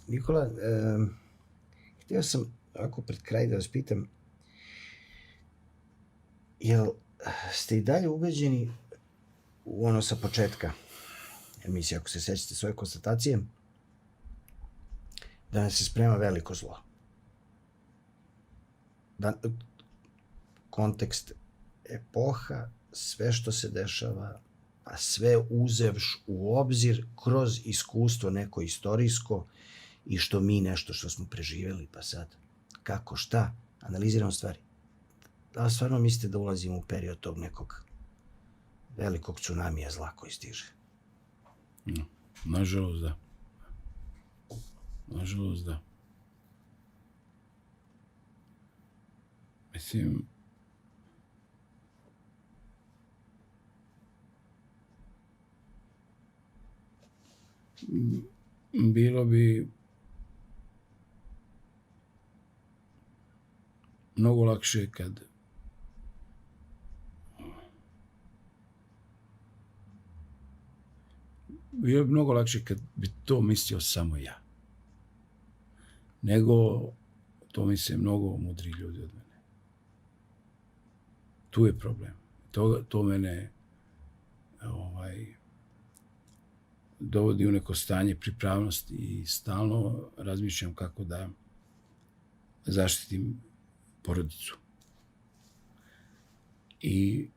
Nikola, htio sam ovako pred kraj da vas pitam, jel ste i dalje ubeđeni u ono sa početka emisije, ako se sećate svoje konstatacije, da nas se sprema veliko zlo? Kontekst, epoha, sve što se dešava, a sve uzevš u obzir kroz iskustvo neko istorijsko i što mi nešto što smo preživjeli, pa sad, kako, šta, analiziramo stvari. Da li stvarno mislite da ulazimo u period tog nekog velikog tsunamija zla koji stiže? Nažalost, da. Nažalost, da. Mislim, bilo bi mnogo lakše kad bi to mislio samo ja. Nego to misle mnogo mudri ljudi od mene. Tu je problem. To mene dovodi u neko stanje pripravnosti i stalno razmišljam kako da zaštitim porodicu. I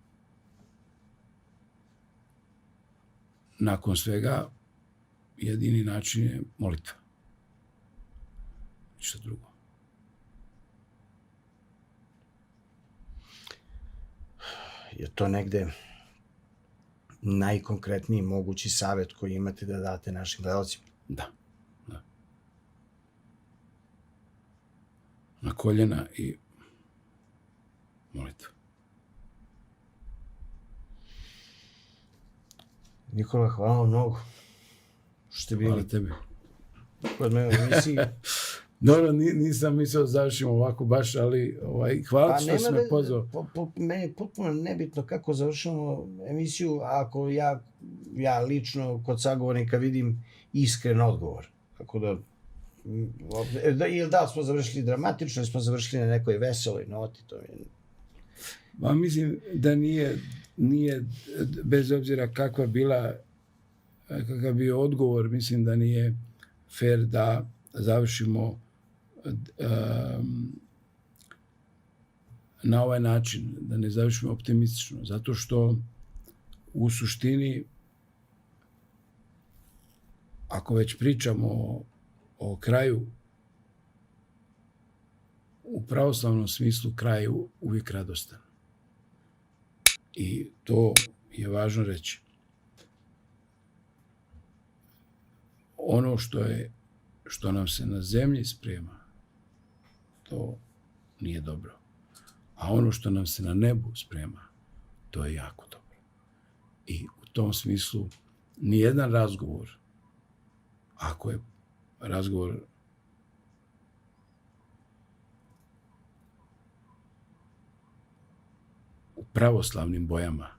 nakon svega jedini način je molitva. Ništa drugo. Je to negde najkonkretniji mogući savjet koji imate da date našim gledalcima? Da. Na koljena i molitva. Nikola, hvala vam mnogo što ste bili. Hvala tebi. Kod mene u emisiji. Dobro, nisam mislio da završimo ovako baš, ali hvala što si me pozvao. Meni je potpuno nebitno kako završimo emisiju, ako ja lično kod sagovornika vidim iskren odgovor. Tako da, ili da smo završili dramatično, ili smo završili na nekoj veseloj noti, to je... Mislim da nije, bez obzira kakav bio odgovor, mislim da nije fair da završimo na ovaj način, da ne završimo optimistično, zato što u suštini, ako već pričamo o kraju, u pravoslavnom smislu kraj je uvijek radostan. I to je važno reći. Ono što nam se na zemlji sprema, to nije dobro. A ono što nam se na nebu sprema, to je jako dobro. I u tom smislu nijedan razgovor, ako je razgovor u pravoslavnim bojama,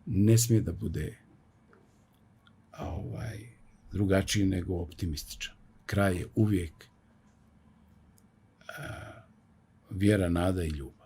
ne smije da bude drugačiji nego optimističan. Kraj je uvijek vjera, nada i ljubav.